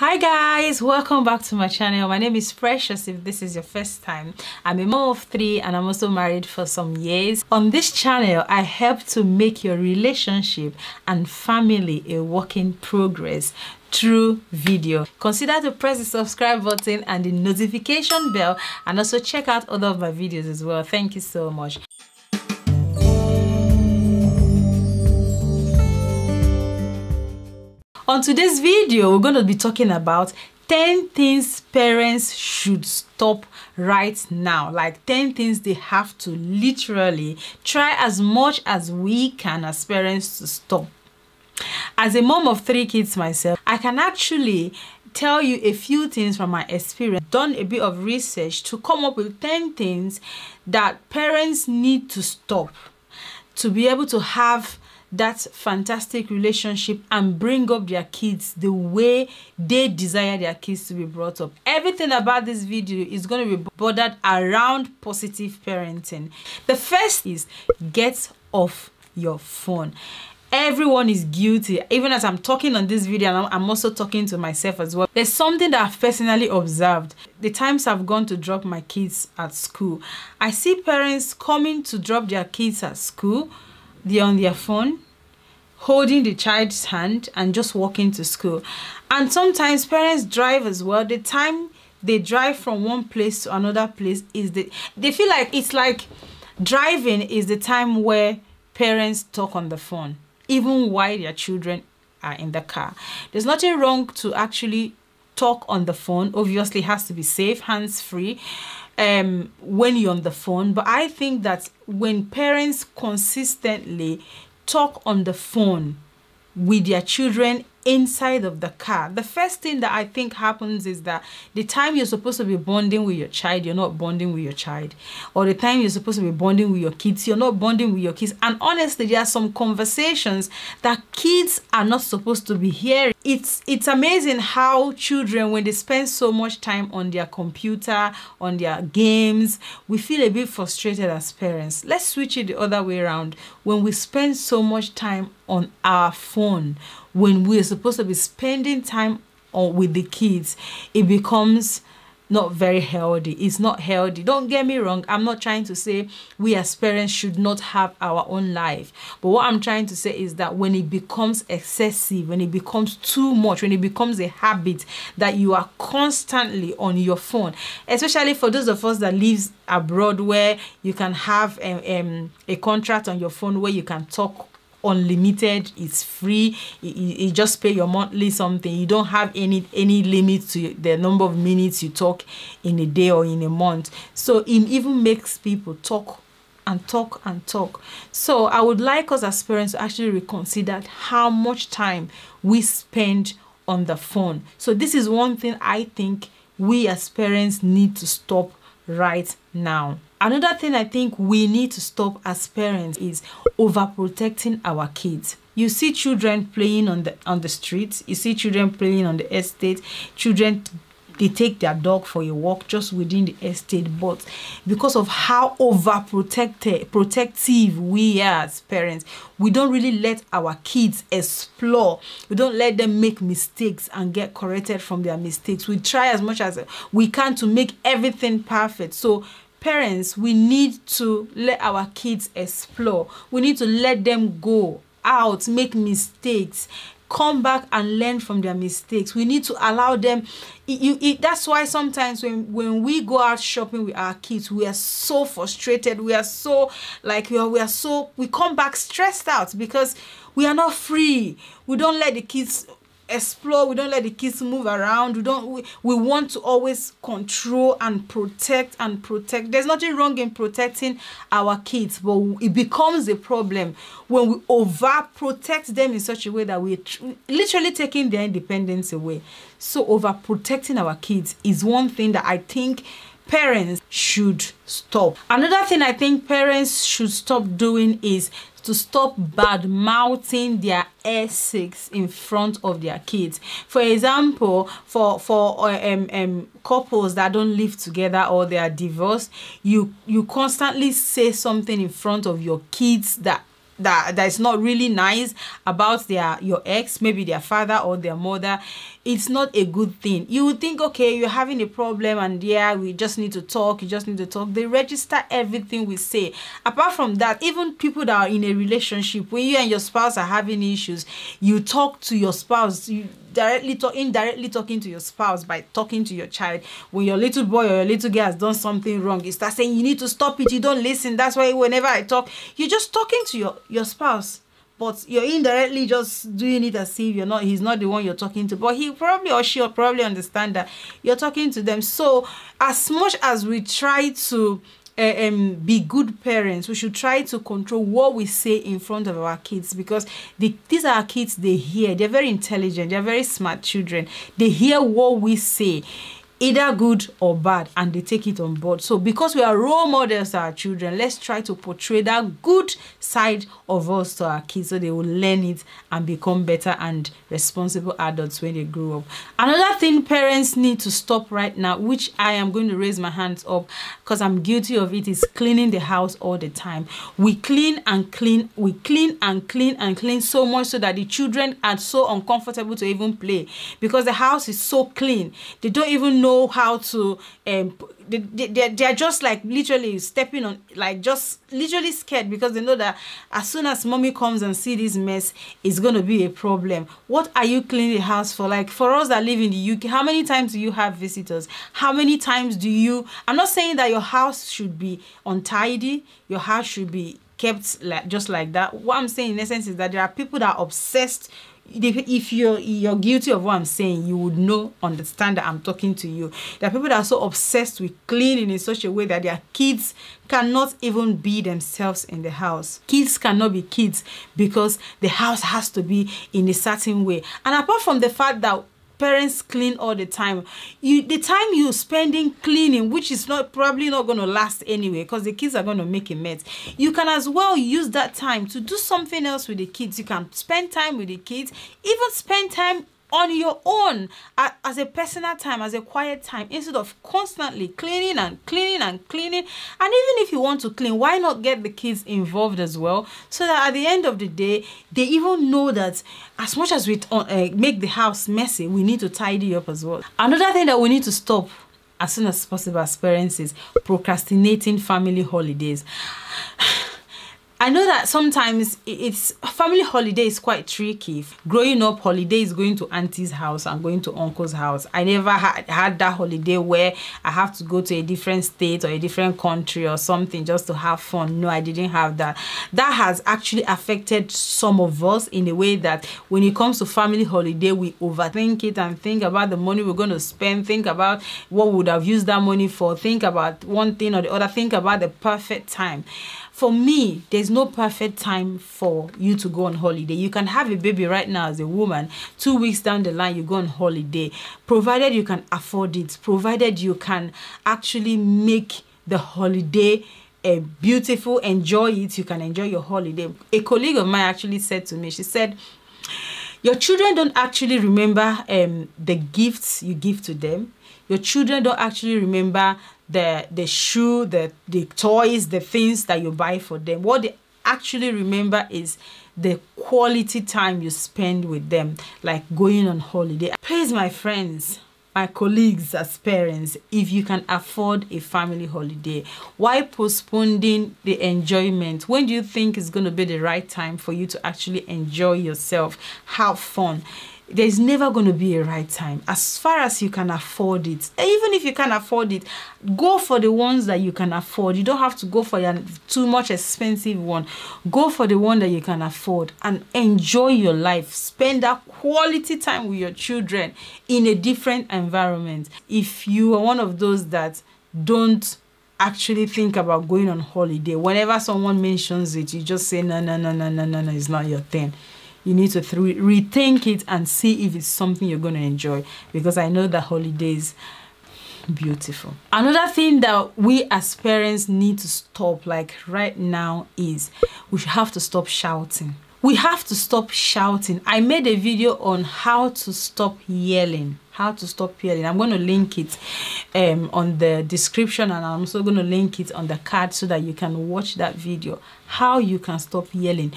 Hi guys, welcome back to my channel. My name is Precious. If this is your first time, I'm a mom of 3 and I'm also married for some years. On this channel, I help to make your relationship and family a work in progress through video. Consider to press the subscribe button and the notification bell, and also check out other of my videos as well. Thank you so much. On today's video, we're going to be talking about 10 things parents should stop right now. Like 10 things they have to literally try as much as we can as parents to stop. As a mom of 3 kids myself, I can actually tell you a few things from my experience. Done a bit of research to come up with 10 things that parents need to stop to be able to have that fantastic relationship and bring up their kids the way they desire their kids to be brought up. Everything about this video is going to be bordered around positive parenting. The first is get off your phone. Everyone is guilty. Even as I'm talking on this video, and I'm also talking to myself as well. There's something that I've personally observed. The times I've gone to drop my kids at school, I see parents coming to drop their kids at school. They're on their phone, holding the child's hand and just walking to school. And sometimes parents drive as well. The time they drive from one place to another place is they feel like it's like driving is the time where parents talk on the phone, even while their children are in the car. There's nothing wrong to actually talk on the phone. Obviously, it has to be safe, hands-free when you're on the phone. But I think that when parents consistently talk on the phone with their children inside of the car, the first thing that I think happens is that the time you're supposed to be bonding with your child, you're not bonding with your child. Or the time you're supposed to be bonding with your kids, you're not bonding with your kids. And honestly, there are some conversations that kids are not supposed to be hearing. It's amazing how children, when they spend so much time on their computer, on their games, we feel a bit frustrated as parents. Let's switch it the other way around. When we spend so much time on our phone, when we're supposed to be spending time with the kids, it becomes not very healthy. It's not healthy. Don't get me wrong. I'm not trying to say we as parents should not have our own life. But what I'm trying to say is that when it becomes excessive, when it becomes too much, when it becomes a habit that you are constantly on your phone, especially for those of us that live abroad where you can have a contract on your phone where you can talk unlimited, it's free, you just pay your monthly something. You don't have any limit to the number of minutes you talk in a day or in a month. So it even makes people talk and talk and talk. So I would like us as parents to actually reconsider how much time we spend on the phone. So this is one thing I think we as parents need to stop right now. Another thing I think we need to stop as parents is overprotecting our kids. You see children playing on the streets. You see children playing on the estate. Children, they take their dog for a walk just within the estate. But because of how protective we are as parents, we don't really let our kids explore. We don't let them make mistakes and get corrected from their mistakes. We try as much as we can to make everything perfect. So parents, we need to let our kids explore. We need to let them go out, make mistakes, come back and learn from their mistakes. We need to allow them. That's why sometimes when we go out shopping with our kids, we are so frustrated. We are so we come back stressed out because we are not free. We don't let the kids explore. We don't let the kids move around. We want to always control and protect. There's nothing wrong in protecting our kids, but it becomes a problem when we overprotect them in such a way that we're literally taking their independence away. So overprotecting our kids is one thing that I think parents should stop. Another thing I think parents should stop doing is to stop bad-mouthing their Essex in front of their kids. For example, for couples that don't live together or they are divorced, you constantly say something in front of your kids that that is not really nice about your ex, maybe their father or their mother. it's not a good thing. You would think, okay, you're having a problem and yeah, we just need to talk. You just need to talk. They register everything we say. Apart from that, even people that are in a relationship, when you and your spouse are having issues, you talk to your spouse. You indirectly talking to your spouse by talking to your child. When your little boy or your little girl has done something wrong, you start saying, you need to stop it. You don't listen. That's why whenever I talk, you're just talking to your spouse. But you're indirectly just doing it as if he's not the one you're talking to. But he probably or she'll probably understand that you're talking to them. So as much as we try to be good parents, we should try to control what we say in front of our kids, because these are our kids. They hear. They're very intelligent. They're very smart children. They hear what we say, either good or bad, and they take it on board. So because we are role models to our children, let's try to portray that good side of us to our kids so they will learn it and become better and responsible adults when they grow up. Another thing parents need to stop right now, which I am going to raise my hands up because I'm guilty of it, is cleaning the house all the time. We clean and clean, we clean and clean and clean so much so that the children are so uncomfortable to even play because the house is so clean. They don't even know how to they're just like literally stepping on, like just literally scared because they know that as soon as mommy comes and see this mess, it's going to be a problem. What are you cleaning the house for? Like for us that live in the UK, how many times do you have visitors? How many times do you, I'm not saying that your house should be untidy, your house should be kept like just like that. What I'm saying in essence is that there are people that are obsessed. If you're guilty of what I'm saying, you would understand that I'm talking to you. There are people that are so obsessed with cleaning in such a way that their kids cannot even be themselves in the house. Kids cannot be kids because the house has to be in a certain way. And apart from the fact that parents clean all the time, the time you're spending cleaning, which is probably not going to last anyway because the kids are going to make a mess, you can as well use that time to do something else with the kids. You can spend time with the kids, even spend time on your own as a personal time, as a quiet time, instead of constantly cleaning and cleaning and cleaning. And even if you want to clean, why not get the kids involved as well, so that at the end of the day, they even know that as much as we make the house messy, we need to tidy up as well. Another thing that we need to stop as soon as possible as parents is procrastinating family holidays. I know that sometimes it's family holiday is quite tricky. Growing up, holiday is going to auntie's house and going to uncle's house. I never had that holiday where I have to go to a different state or a different country or something just to have fun. No, I didn't have that. That has actually affected some of us in a way that when it comes to family holiday, we overthink it and think about the money we're going to spend, think about what we would have used that money for, think about one thing or the other, think about the perfect time. For me, there's no perfect time for you to go on holiday. You can have a baby right now as a woman. 2 weeks down the line, you go on holiday. Provided you can afford it. Provided you can actually make the holiday beautiful, enjoy it. You can enjoy your holiday. A colleague of mine actually said to me, she said, your children don't actually remember the gifts you give to them. Your children don't actually remember the shoe, the toys, the things that you buy for them. What they actually remember is the quality time you spend with them, like going on holiday. Please, my friends, my colleagues as parents, if you can afford a family holiday, why postponing the enjoyment? When do you think is going to be the right time for you to actually enjoy yourself, have fun? There's never going to be a right time as far as you can afford it. Even if you can afford it, go for the ones that you can afford. You don't have to go for a too much expensive one. Go for the one that you can afford and enjoy your life. Spend that quality time with your children in a different environment. If you are one of those that don't actually think about going on holiday, whenever someone mentions it, you just say, no, it's not your thing. You need to rethink it and see if it's something you're going to enjoy, because I know that holidays beautiful. Another thing that we as parents need to stop, like right now, is we have to stop shouting. We have to stop shouting. I made a video on how to stop yelling. How to stop yelling. I'm going to link it on the description, and I'm also going to link it on the card so that you can watch that video. How you can stop yelling.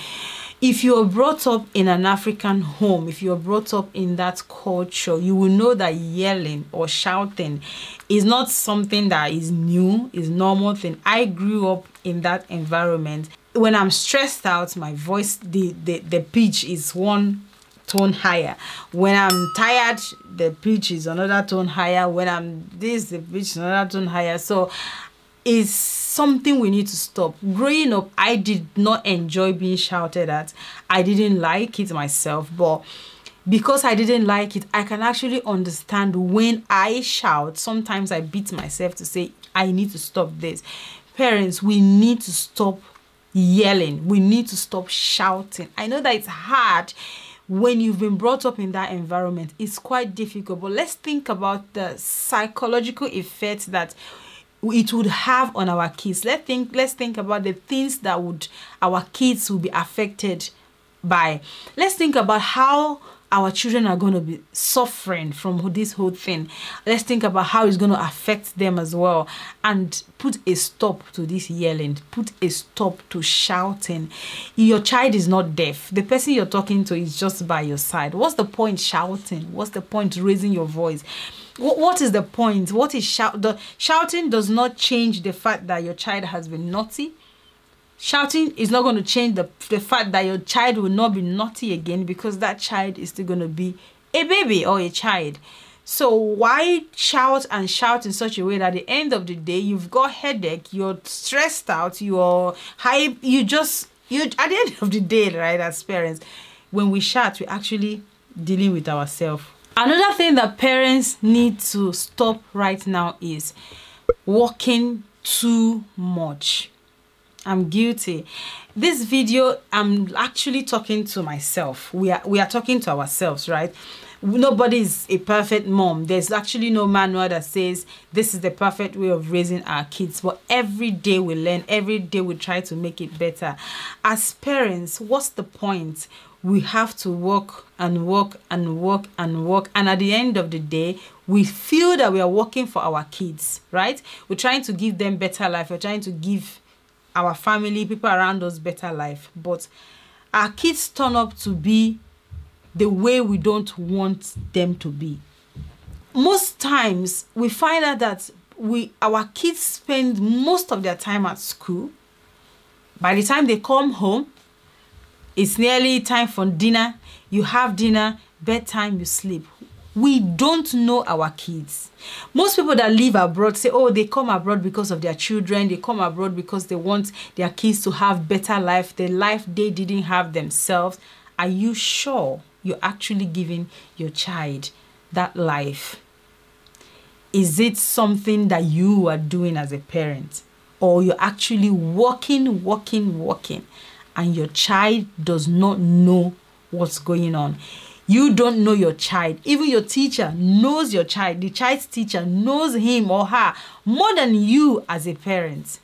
If you're brought up in an African home, if you're brought up in that culture, you will know that yelling or shouting is not something that is new, is normal thing. I grew up in that environment. When I'm stressed out, my voice, the pitch is one tone higher. When I'm tired, the pitch is another tone higher. When I'm this, the pitch is another tone higher. So it's something we need to stop. Growing up, I did not enjoy being shouted at. I didn't like it myself, but because I didn't like it, I can actually understand when I shout. Sometimes I beat myself to say, I need to stop this. Parents, we need to stop yelling. We need to stop shouting. I know that it's hard when you've been brought up in that environment. It's quite difficult, but let's think about the psychological effect that it would have on our kids. Let's think about the things that our kids will be affected by. Let's think about how our children are going to be suffering from this whole thing. Let's think about how it's going to affect them as well, and put a stop to this yelling, put a stop to shouting. Your child is not deaf. The person you're talking to is just by your side. What's the point shouting? What's the point raising your voice? What is the point? What is shouting does not change the fact that your child has been naughty. Shouting is not going to change the fact that your child will not be naughty again, because that child is still going to be a baby or a child. So why shout and shout in such a way that at the end of the day, you've got headache, you're stressed out, you're high, you at the end of the day, right, as parents, when we shout, we're actually dealing with ourselves. Another thing that parents need to stop right now is walking too much. I'm guilty. This video, I'm actually talking to myself. We are talking to ourselves, right? Nobody is a perfect mom. There's actually no manual that says this is the perfect way of raising our kids. But every day we learn, every day we try to make it better. As parents, what's the point? We have to work and work and work and work. And at the end of the day, we feel that we are working for our kids, right? We're trying to give them better life. We're trying to give our family, people around us, better life. But our kids turn up to be the way we don't want them to be. Most times, we find out that our kids spend most of their time at school. By the time they come home, it's nearly time for dinner. You have dinner, bedtime, you sleep. We don't know our kids. Most people that live abroad say, oh, they come abroad because of their children. They come abroad because they want their kids to have better life, the life they didn't have themselves. Are you sure you're actually giving your child that life? Is it something that you are doing as a parent? Or you're actually working, and your child does not know what's going on? You don't know your child. Even your teacher knows your child. The child's teacher knows him or her more than you as a parent.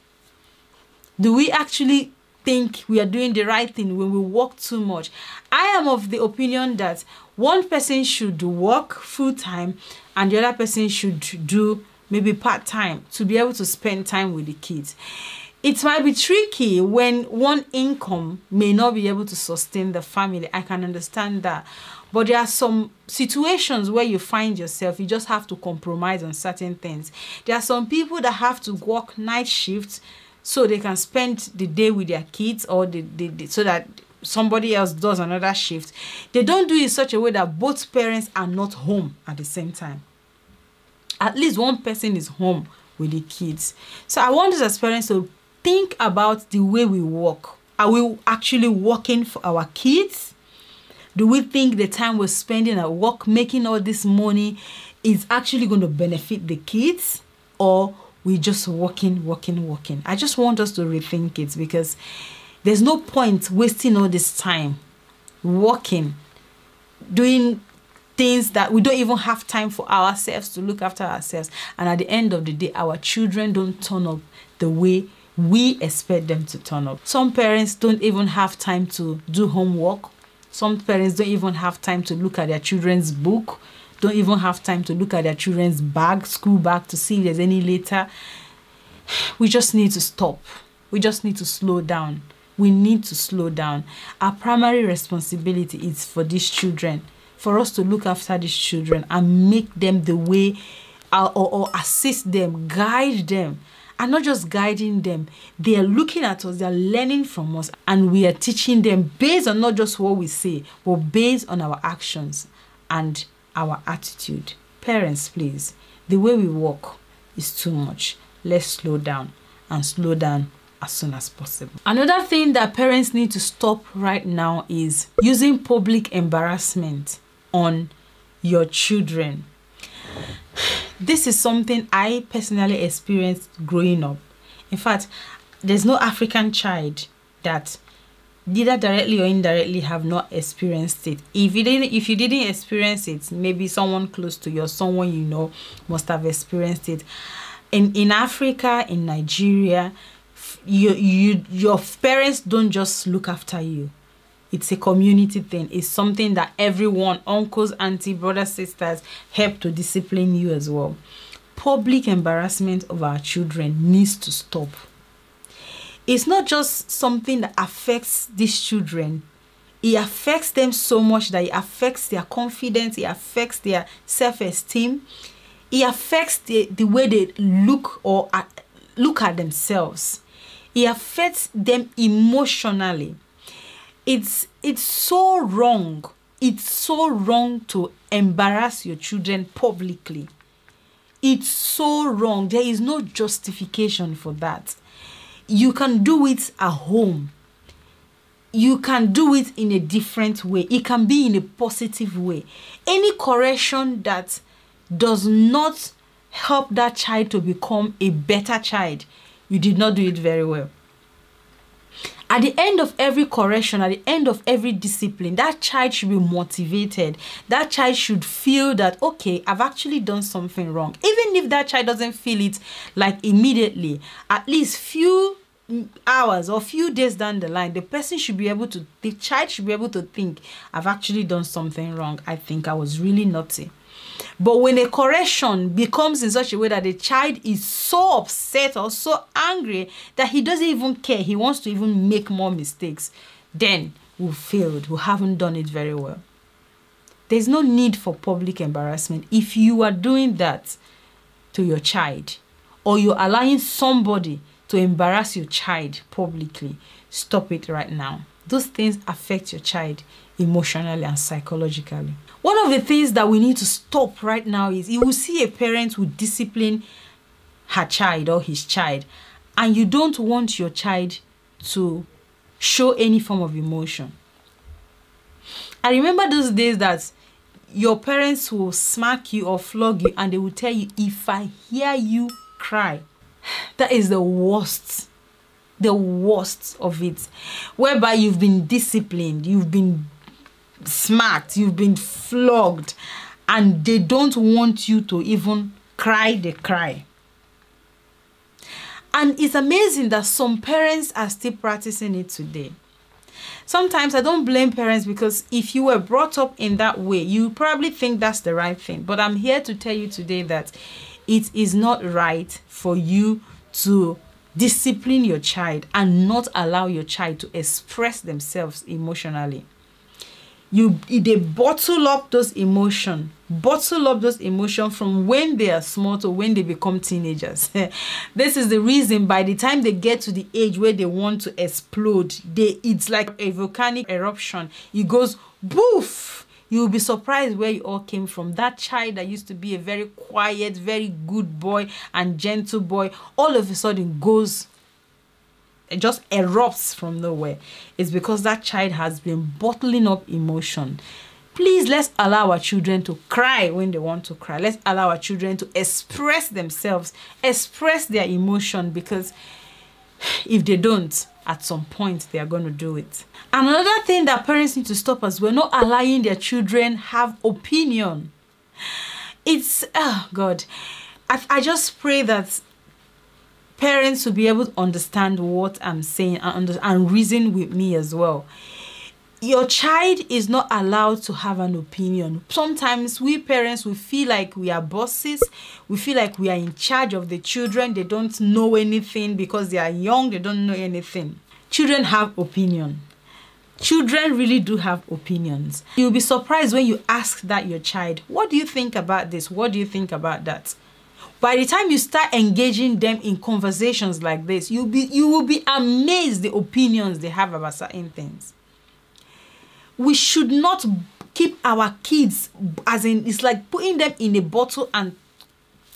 Do we actually think we are doing the right thing when we work too much? I am of the opinion that one person should work full-time and the other person should do maybe part-time to be able to spend time with the kids. It might be tricky when one income may not be able to sustain the family. I can understand that. But there are some situations where you find yourself, you just have to compromise on certain things. There are some people that have to work night shifts so they can spend the day with their kids, or so that somebody else does another shift. They don't do it in such a way that both parents are not home at the same time. At least one person is home with the kids. So I want us as parents to think about the way we work. Are we actually working for our kids? Do we think the time we're spending at work making all this money is actually going to benefit the kids? Or we just working? I just want us to rethink it, because there's no point wasting all this time working, doing things that we don't even have time for ourselves, to look after ourselves. And at the end of the day, our children don't turn up the way we expect them to turn up. Some parents don't even have time to do homework. Some parents don't even have time to look at their children's book, don't even have time to look at their children's bag, school bag, to see if there's any litter. We just need to stop. We just need to slow down. we need to slow down. Our primary responsibility is for these children, for us to look after these children and make them the way, or assist them, guide them. And not just guiding them, they are looking at us, they are learning from us, and we are teaching them based on not just what we say, but based on our actions and our attitude. Parents, please, the way we walk is too much. Let's slow down, and slow down as soon as possible. Another thing that parents need to stop right now is using public embarrassment on your children. This is something I personally experienced growing up. In fact, there's no African child that either directly or indirectly have not experienced it. If you didn't experience it, maybe someone close to you or someone you know must have experienced it. In Africa, in Nigeria, your parents don't just look after you. It's a community thing. It's something that everyone, uncles, auntie, brothers, sisters, help to discipline you as well. Public embarrassment of our children needs to stop. It's not just something that affects these children. It affects them so much that it affects their confidence, it affects their self-esteem, it affects the way they look at themselves. It affects them emotionally. It's so wrong. It's so wrong to embarrass your children publicly. It's so wrong. There is no justification for that. You can do it at home. You can do it in a different way. It can be in a positive way. Any correction that does not help that child to become a better child, you did not do it very well. At the end of every correction, at the end of every discipline, that child should be motivated. That child should feel that, okay, I've actually done something wrong. Even if that child doesn't feel it like immediately, at least few hours or few days down the line, the child should be able to think, I've actually done something wrong. I think I was really naughty. But when a correction becomes in such a way that the child is so upset or so angry that he doesn't even care, he wants to even make more mistakes, then we failed. We haven't done it very well. There's no need for public embarrassment. If you are doing that to your child, or you're allowing somebody to embarrass your child publicly, stop it right now. Those things affect your child emotionally and psychologically. One of the things that we need to stop right now is you will see a parent who discipline her child or his child, and you don't want your child to show any form of emotion. I remember those days that your parents will smack you or flog you and they will tell you, if I hear you cry, that is the worst of it, whereby you've been disciplined, you've been smacked, you've been flogged, and they don't want you to even cry the cry. And it's amazing that some parents are still practicing it today. Sometimes I don't blame parents, because if you were brought up in that way, you probably think that's the right thing. But I'm here to tell you today that it is not right for you to discipline your child and not allow your child to express themselves emotionally. They bottle up those emotions from when they are small to when they become teenagers. This is the reason by the time they get to the age where they want to explode, it's like a volcanic eruption. It goes boof. You'll be surprised where you all came from. That child that used to be a very quiet, very good boy and gentle boy, all of a sudden it just erupts from nowhere. It's because that child has been bottling up emotion. Please, let's allow our children to cry when they want to cry. Let's allow our children to express themselves, express their emotion, because if they don't, at some point they are going to do it. And another thing that parents need to stop as well, not allowing their children have opinion. It's, oh God, I just pray that parents will be able to understand what I'm saying and reason with me as well. Your child is not allowed to have an opinion. Sometimes we parents, we feel like we are bosses. We feel like we are in charge of the children. They don't know anything because they are young. They don't know anything. children have opinion. Children really do have opinions. You'll be surprised when you ask that your child, what do you think about this? What do you think about that? By the time you start engaging them in conversations like this, you will be amazed the opinions they have about certain things. We should not keep our kids, as in, it's like putting them in a bottle and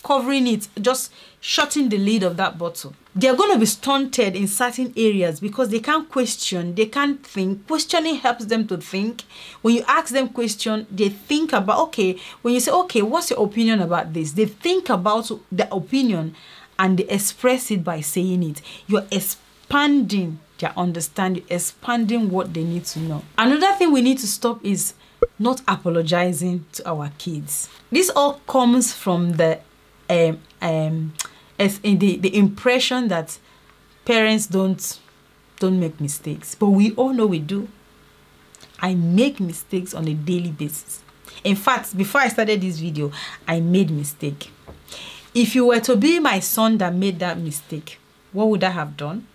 covering it, just shutting the lid of that bottle. They're going to be stunted in certain areas because they can't question, they can't think. Questioning helps them to think. When you ask them question, they think about, okay, when you say, okay, what's your opinion about this? They think about the opinion and they express it by saying it. You're expanding their understanding, expanding what they need to know. Another thing we need to stop is not apologizing to our kids. This all comes from the impression that parents don't make mistakes, but we all know we do. I make mistakes on a daily basis. In fact, before I started this video, I made mistake. If you were to be my son that made that mistake, what would I have done?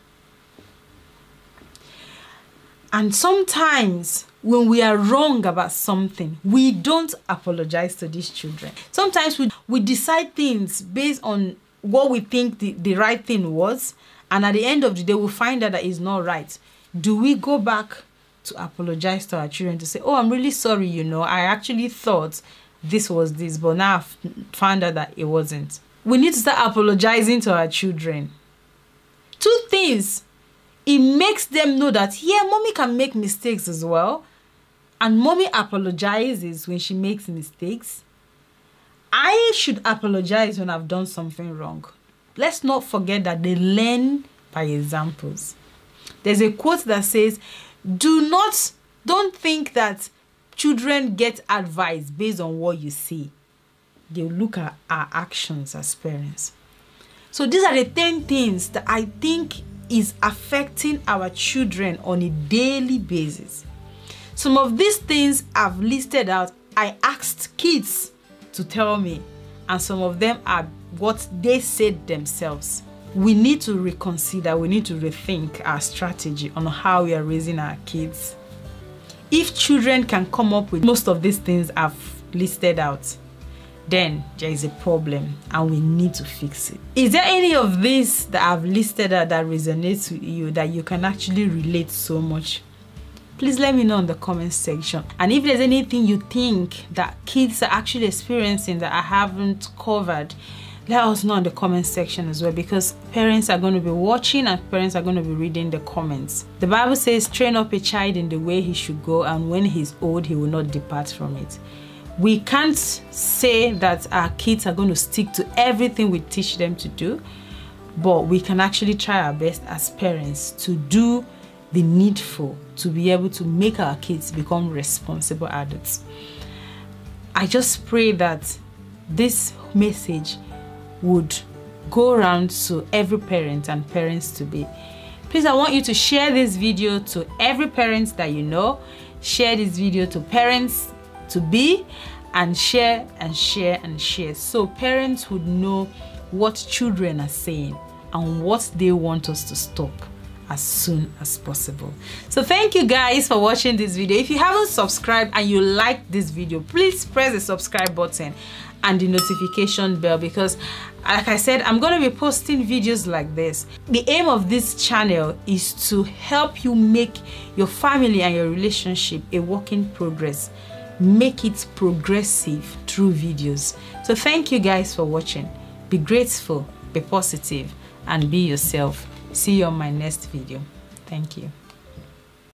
And sometimes when we are wrong about something, we don't apologize to these children. Sometimes we decide things based on what we think the right thing was, and at the end of the day, we'll find out that it's not right. Do we go back to apologize to our children to say, oh, I'm really sorry, you know, I actually thought this was this, but now I've found out that it wasn't. We need to start apologizing to our children. Two things. It makes them know that, yeah, mommy can make mistakes as well. And mommy apologizes when she makes mistakes. I should apologize when I've done something wrong. Let's not forget that they learn by examples. There's a quote that says, don't think that children get advice based on what you say. They look at our actions as parents. So these are the 10 things that I think is affecting our children on a daily basis. Some of these things I've listed out, I asked kids to tell me, and some of them are what they said themselves. We need to reconsider, we need to rethink our strategy on how we are raising our kids. If children can come up with most of these things I've listed out, then there is a problem and we need to fix it. Is there any of this that I've listed out that resonates with you, that you can actually relate so much? Please let me know in the comment section. And if there's anything you think that kids are actually experiencing that I haven't covered, let us know in the comment section as well, because parents are going to be watching and parents are going to be reading the comments. The Bible says, train up a child in the way he should go, and when he's old, he will not depart from it. We can't say that our kids are going to stick to everything we teach them to do, but we can actually try our best as parents to do the needful to be able to make our kids become responsible adults. I just pray that this message would go around to every parent and parents to be. Please, I want you to share this video to every parent that you know. Share this video to parents to be, and share and share and share, so parents would know what children are saying and what they want us to stop as soon as possible. So thank you guys for watching this video. If you haven't subscribed and you like this video, please press the subscribe button and the notification bell, because like I said, I'm going to be posting videos like this. The aim of this channel is to help you make your family and your relationship a work in progress. Make it progressive through videos. So thank you guys for watching. Be grateful, be positive, and be yourself. See you on my next video. Thank you.